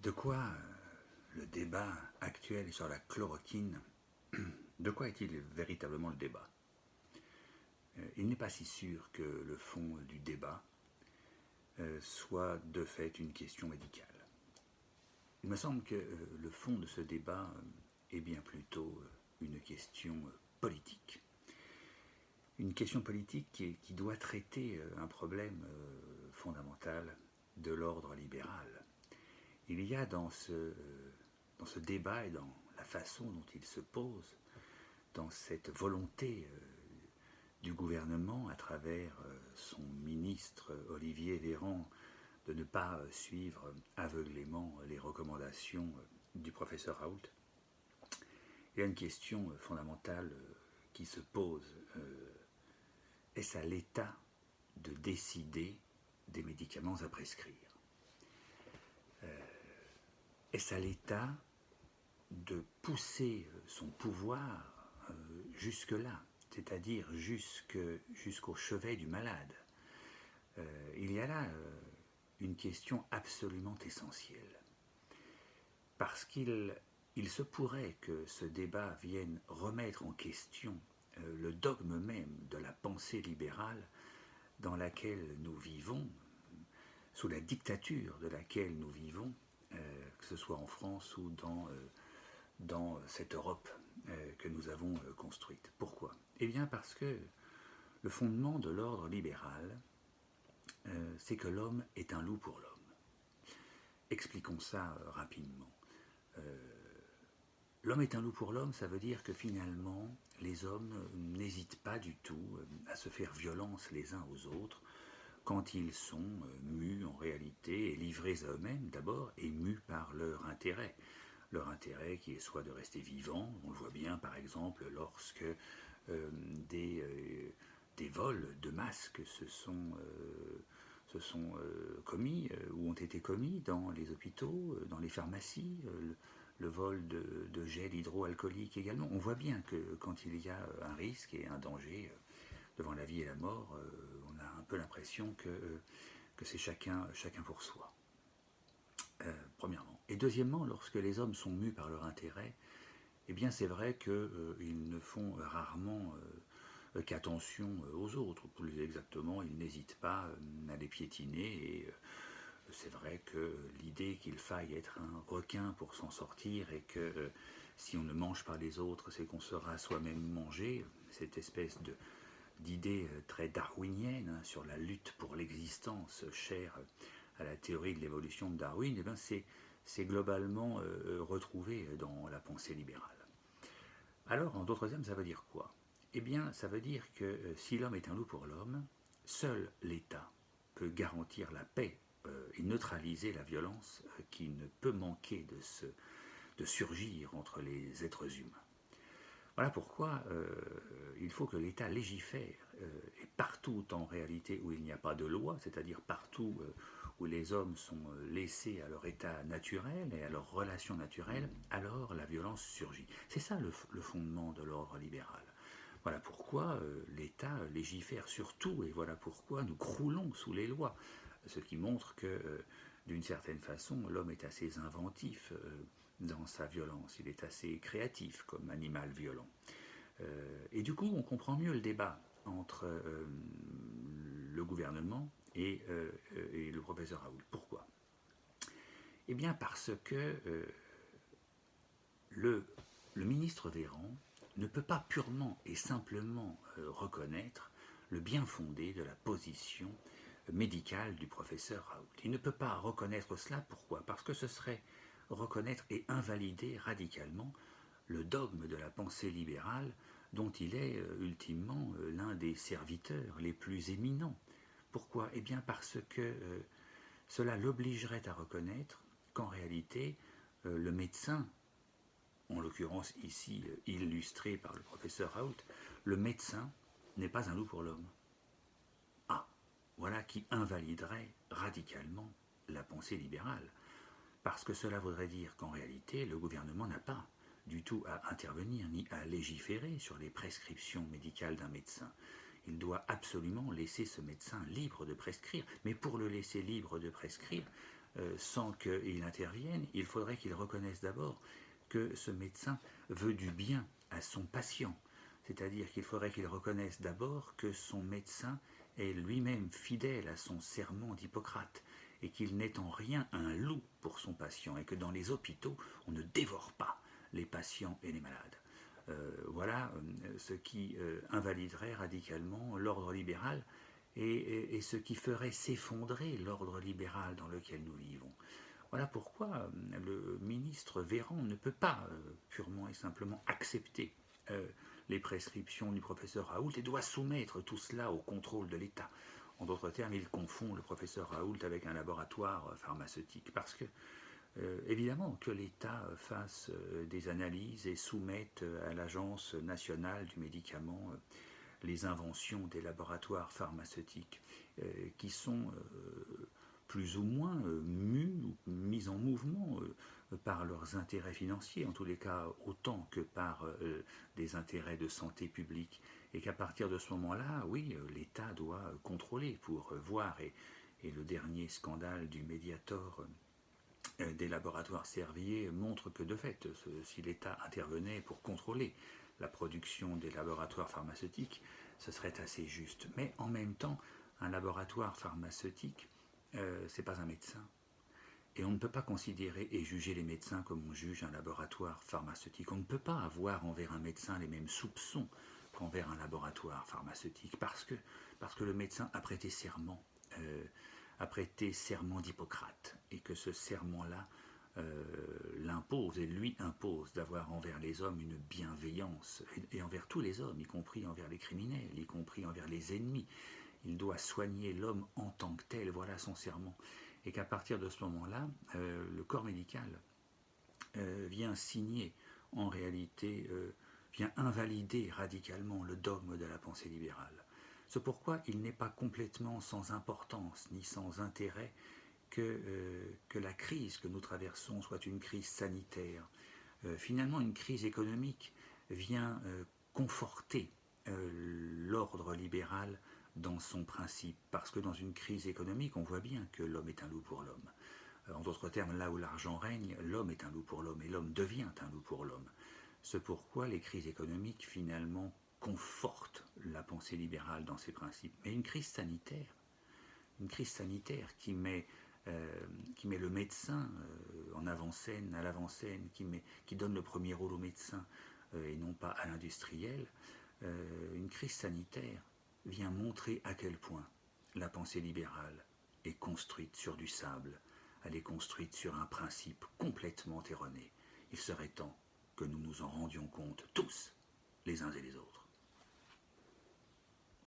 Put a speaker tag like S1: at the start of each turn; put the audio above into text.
S1: De quoi le débat actuel sur la chloroquine, de quoi est-il véritablement le débat? Il n'est pas si sûr que le fond du débat soit de fait une question médicale. Il me semble que le fond de ce débat est bien plutôt une question politique. Une question politique qui doit traiter un problème fondamental de l'ordre libéral. Il y a dans ce débat et dans la façon dont il se pose, dans cette volonté du gouvernement à travers son ministre Olivier Véran de ne pas suivre aveuglément les recommandations du professeur Raoult, il y a une question fondamentale qui se pose. Est-ce à l'État de décider des médicaments à prescrire? Est-ce à l'État de pousser son pouvoir jusque-là, c'est-à-dire jusqu'au chevet du malade? Il y a là une question absolument essentielle, parce qu'il se pourrait que ce débat vienne remettre en question le dogme même de la pensée libérale dans laquelle nous vivons, sous la dictature de laquelle nous vivons, que ce soit en France ou dans cette Europe que nous avons construite. Pourquoi? Eh bien parce que le fondement de l'ordre libéral, c'est que l'homme est un loup pour l'homme. Expliquons ça rapidement. L'homme est un loup pour l'homme, ça veut dire que finalement, les hommes n'hésitent pas du tout à se faire violence les uns aux autres quand ils sont mus en réalité et livrés à eux-mêmes d'abord et mus par leur intérêt. Leur intérêt qui est soit de rester vivant, on le voit bien par exemple lorsque des vols de masques se sont commis ou ont été commis dans les hôpitaux, dans les pharmacies, le vol de gel hydroalcoolique également. On voit bien que quand il y a un risque et un danger devant la vie et la mort, on a un peu l'impression que c'est chacun pour soi. Premièrement. Et deuxièmement, lorsque les hommes sont mus par leur intérêt, eh bien c'est vrai qu'ils ne font rarement qu'attention aux autres. Plus exactement, ils n'hésitent pas à les piétiner et c'est vrai que l'idée qu'il faille être un requin pour s'en sortir et que si on ne mange pas les autres, c'est qu'on sera soi-même mangé, cette espèce d'idée très darwinienne sur la lutte pour l'existence chère à la théorie de l'évolution de Darwin, eh bien c'est globalement retrouvé dans la pensée libérale. Alors, en d'autres termes, ça veut dire quoi? Eh bien, ça veut dire que si l'homme est un loup pour l'homme, seul l'État peut garantir la paix et neutraliser la violence qui ne peut manquer de surgir entre les êtres humains. Voilà pourquoi il faut que l'État légifère, et partout en réalité où il n'y a pas de loi, c'est-à-dire partout où les hommes sont laissés à leur état naturel et à leurs relations naturelles, alors la violence surgit. C'est ça le fondement de l'ordre libéral. Voilà pourquoi l'État légifère sur tout, et voilà pourquoi nous croulons sous les lois, ce qui montre que, d'une certaine façon, l'homme est assez inventif dans sa violence, il est assez créatif comme animal violent. Et du coup, on comprend mieux le débat entre le gouvernement et le professeur Raoult. Pourquoi? Eh bien parce que le ministre Véran ne peut pas purement et simplement reconnaître le bien fondé de la position médicale du professeur Raoult. Il ne peut pas reconnaître cela. Pourquoi? Parce que ce serait reconnaître et invalider radicalement le dogme de la pensée libérale dont il est ultimement l'un des serviteurs les plus éminents. Pourquoi? Eh bien parce que cela l'obligerait à reconnaître qu'en réalité, le médecin, en l'occurrence ici illustré par le professeur Raoult, le médecin n'est pas un loup pour l'homme. Ah, voilà qui invaliderait radicalement la pensée libérale, parce que cela voudrait dire qu'en réalité, le gouvernement n'a pas du tout à intervenir ni à légiférer sur les prescriptions médicales d'un médecin. Il doit absolument laisser ce médecin libre de prescrire, mais pour le laisser libre de prescrire, sans qu'il intervienne, il faudrait qu'il reconnaisse d'abord que ce médecin veut du bien à son patient. C'est-à-dire qu'il faudrait qu'il reconnaisse d'abord que son médecin est lui-même fidèle à son serment d'Hippocrate et qu'il n'est en rien un loup pour son patient et que dans les hôpitaux, on ne dévore pas les patients et les malades. Voilà ce qui invaliderait radicalement l'ordre libéral et ce qui ferait s'effondrer l'ordre libéral dans lequel nous vivons. Voilà pourquoi le ministre Véran ne peut pas purement et simplement accepter les prescriptions du professeur Raoult et doit soumettre tout cela au contrôle de l'État. En d'autres termes, il confond le professeur Raoult avec un laboratoire pharmaceutique parce que évidemment que l'État fasse des analyses et soumette à l'Agence nationale du médicament les inventions des laboratoires pharmaceutiques qui sont plus ou moins mus ou mis en mouvement par leurs intérêts financiers, en tous les cas autant que par des intérêts de santé publique, et qu'à partir de ce moment-là, oui, l'État doit contrôler pour voir, et le dernier scandale du Mediator des laboratoires Servier montre que de fait, si l'État intervenait pour contrôler la production des laboratoires pharmaceutiques, ce serait assez juste. Mais en même temps, un laboratoire pharmaceutique, c'est pas un médecin. Et on ne peut pas considérer et juger les médecins comme on juge un laboratoire pharmaceutique. On ne peut pas avoir envers un médecin les mêmes soupçons qu'envers un laboratoire pharmaceutique, parce que le médecin a prêté serment d'Hippocrate, et que ce serment-là l'impose, et lui impose d'avoir envers les hommes une bienveillance, et envers tous les hommes, y compris envers les criminels, y compris envers les ennemis. Il doit soigner l'homme en tant que tel, voilà son serment. Et qu'à partir de ce moment-là, le corps médical vient signer, en réalité, vient invalider radicalement le dogme de la pensée libérale. C'est pourquoi il n'est pas complètement sans importance ni sans intérêt que la crise que nous traversons soit une crise sanitaire. Finalement, une crise économique vient conforter l'ordre libéral dans son principe, parce que dans une crise économique, on voit bien que l'homme est un loup pour l'homme. En d'autres termes, là où l'argent règne, l'homme est un loup pour l'homme, et l'homme devient un loup pour l'homme. C'est pourquoi les crises économiques, finalement, confortent la pensée libérale dans ses principes. Mais une crise sanitaire qui met le médecin en avant-scène, à l'avant-scène, qui donne le premier rôle au médecin et non pas à l'industriel, une crise sanitaire vient montrer à quel point la pensée libérale est construite sur du sable, elle est construite sur un principe complètement erroné. Il serait temps que nous nous en rendions compte tous, les uns et les autres.